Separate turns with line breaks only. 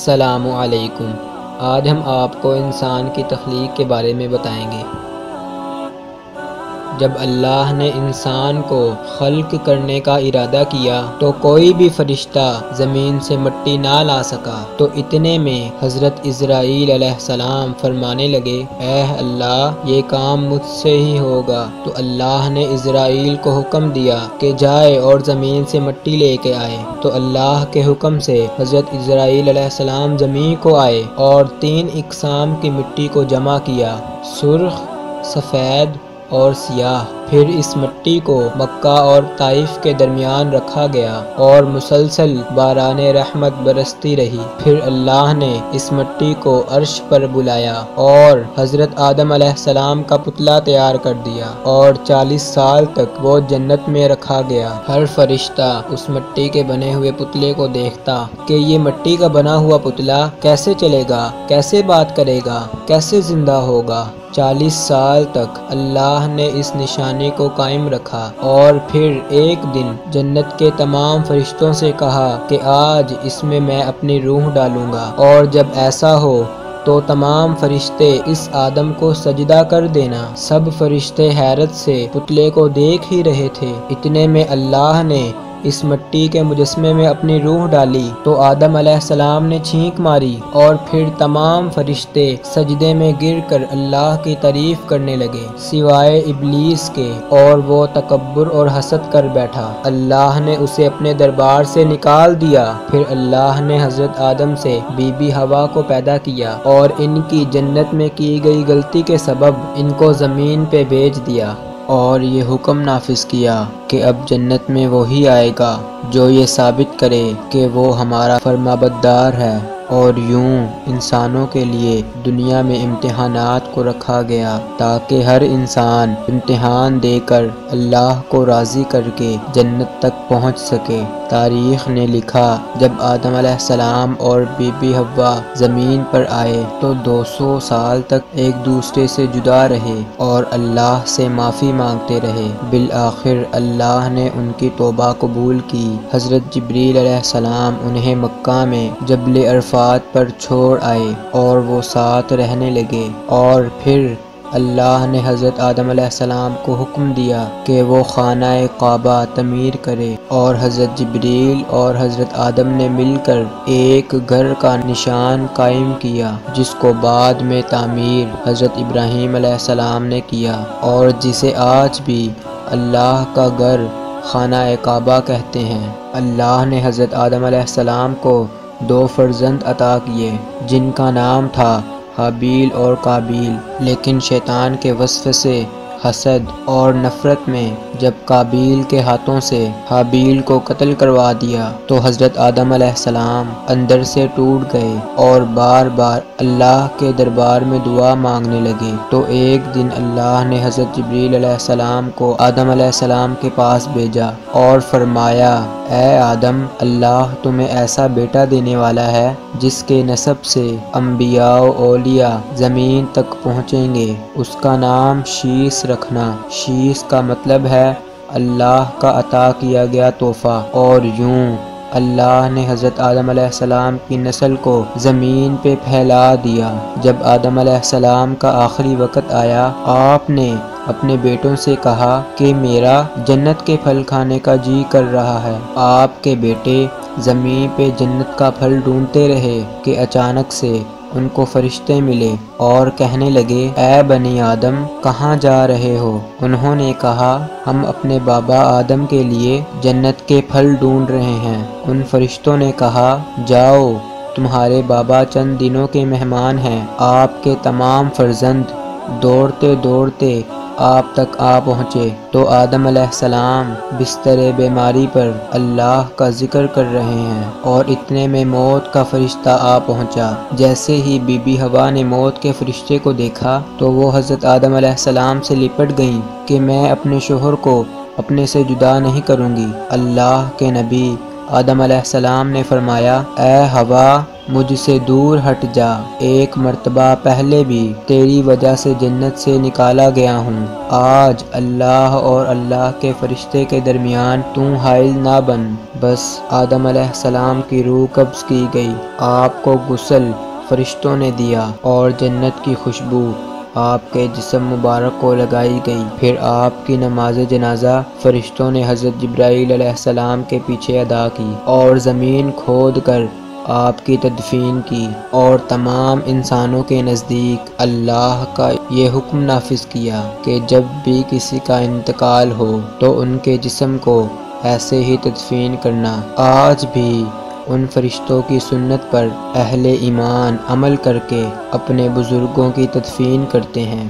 السلام علیکم۔ آج ہم آپ کو انسان کی تخلیق کے بارے میں بتائیں گے۔ جب اللہ نے انسان کو خلق کرنے کا ارادہ کیا تو کوئی بھی فرشتہ زمین سے مٹی نہ لا سکا، تو اتنے میں حضرت عزرائیل علیہ السلام فرمانے لگے، اے اللہ یہ کام مجھ سے ہی ہوگا۔ تو اللہ نے عزرائیل کو حکم دیا کہ جائے اور زمین سے مٹی لے کے آئے۔ تو اللہ کے حکم سے حضرت عزرائیل علیہ السلام زمین کو آئے اور 3 اقسام کی مٹی کو جمع کیا، سرخ، سفید اور سیاہ۔ پھر اس مٹی کو مکہ اور طائف کے درمیان رکھا گیا اور مسلسل باران رحمت برستی رہی۔ پھر اللہ نے اس مٹی کو عرش پر بلایا اور حضرت آدم علیہ السلام کا پتلا تیار کر دیا اور 40 سال تک وہ جنت میں رکھا گیا۔ ہر فرشتہ اس مٹی کے بنے ہوئے پتلے کو دیکھتا کہ یہ مٹی کا بنا ہوا پتلا کیسے چلے گا، کیسے بات کرے گا، کیسے زندہ ہوگا۔ 40 سال تک اللہ نے اس نشانی کو قائم رکھا اور پھر ایک دن جنت کے تمام فرشتوں سے کہا کہ آج اس میں اپنی روح ڈالوں گا، اور جب ایسا ہو تو تمام فرشتے اس آدم کو سجدہ کر دینا۔ سب فرشتے حیرت سے پتلے کو دیکھ ہی رہے تھے۔ اتنے میں اللہ نے اس مٹی کے مجسمے میں اپنی روح ڈالی تو آدم علیہ السلام نے چھینک ماری اور پھر تمام فرشتے سجدے میں گر کر اللہ کی تعریف کرنے لگے سوائے ابلیس کے، اور وہ تکبر اور حسد کر بیٹھا۔ اللہ نے اسے اپنے دربار سے نکال دیا۔ پھر اللہ نے حضرت آدم سے بی بی حوا کو پیدا کیا اور ان کی جنت میں کی گئی غلطی کے سبب ان کو زمین پہ بھیج دیا اور یہ حکم نافذ کیا کہ اب جنت میں وہی آئے گا جو یہ ثابت کرے کہ وہ ہمارا فرمانبردار ہے۔ اور یوں انسانوں کے لیے دنیا میں امتحانات کو رکھا گیا تاکہ ہر انسان امتحان دے کر اللہ کو راضی کر کے جنت تک پہنچ سکے۔ تاریخ نے لکھا جب آدم علیہ السلام اور بی بی حوا زمین پر آئے تو 200 سال تک ایک دوسرے سے جدا رہے اور اللہ سے معافی مانگتے رہے۔ بالآخر اللہ نے ان کی توبہ قبول کی۔ حضرت جبریل علیہ السلام انہیں مکہ میں جبل عرفات پر چھوڑ آئے اور وہ ساتھ رہنے لگے، اور پھر اللہ نے حضرت آدم علیہ السلام کو حکم دیا کہ وہ خانہ کعبہ تعمیر کرے، اور حضرت جبریل اور حضرت آدم نے مل کر ایک گھر کا نشان قائم کیا جس کو بعد میں تعمیر حضرت ابراہیم علیہ السلام نے کیا، اور جسے آج بھی اللہ کا گھر خانہ کعبہ کہتے ہیں۔ اللہ نے حضرت آدم علیہ السلام کو 2 فرزند عطا کیے جن کا نام تھا حابیل اور قابیل، لیکن شیطان کے وسوسے سے، حسد اور نفرت میں جب قابیل کے ہاتھوں سے حابیل کو قتل کروا دیا تو حضرت آدم علیہ السلام اندر سے ٹوٹ گئے اور بار بار اللہ کے دربار میں دعا مانگنے لگے۔ تو ایک دن اللہ نے حضرت جبریل علیہ السلام کو آدم علیہ السلام کے پاس بھیجا اور فرمایا، اے آدم، اللہ تمہیں ایسا بیٹا دینے والا ہے جس کے نسب سے انبیاء و اولیاء زمین تک پہنچیں گے، اس کا نام شیس رکھنا۔ شیس کا مطلب ہے اللہ کا عطا کیا گیا تحفہ۔ اور یوں اللہ نے حضرت آدم علیہ السلام کی نسل کو زمین پہ پھیلا دیا۔ جب آدم علیہ السلام کا آخری وقت آیا، آپ نے اپنے بیٹوں سے کہا کہ میرا جنت کے پھل کھانے کا جی کر رہا ہے۔ آپ کے بیٹے زمین پہ جنت کا پھل ڈھونڈتے رہے کہ اچانک سے ان کو فرشتے ملے اور کہنے لگے، اے بنی آدم، کہاں جا رہے ہو؟ انہوں نے کہا، ہم اپنے بابا آدم کے لیے جنت کے پھل ڈھونڈ رہے ہیں۔ ان فرشتوں نے کہا، جاؤ، تمہارے بابا چند دنوں کے مہمان ہیں۔ آپ کے تمام فرزند دوڑتے دوڑتے آپ تک آ پہنچے تو آدم علیہ السلام بستر بیماری پر اللہ کا ذکر کر رہے ہیں، اور اتنے میں موت کا فرشتہ آ پہنچا۔ جیسے ہی بی بی حوا نے موت کے فرشتے کو دیکھا تو وہ حضرت آدم علیہ السلام سے لپٹ گئیں کہ میں اپنے شوہر کو اپنے سے جدا نہیں کروں گی۔ اللہ کے نبی آدم علیہ السلام نے فرمایا اے ہوا مجھ سے دور ہٹ جا، ایک مرتبہ پہلے بھی تیری وجہ سے جنت سے نکالا گیا ہوں، آج اللہ اور اللہ کے فرشتے کے درمیان تو حائل نہ بن۔ بس آدم علیہ السلام کی روح قبض کی گئی، آپ کو غسل فرشتوں نے دیا اور جنت کی خوشبو آپ کے جسم مبارک کو لگائی گئی۔ پھر آپ کی نماز جنازہ فرشتوں نے حضرت جبرائیل علیہ السلام کے پیچھے ادا کی اور زمین کھود کر آپ کی تدفین کی، اور تمام انسانوں کے نزدیک اللہ کا یہ حکم نافذ کیا کہ جب بھی کسی کا انتقال ہو تو ان کے جسم کو ایسے ہی تدفین کرنا۔ آج بھی ان فرشتوں کی سنت پر اہل ایمان عمل کر کے اپنے بزرگوں کی تدفین کرتے ہیں۔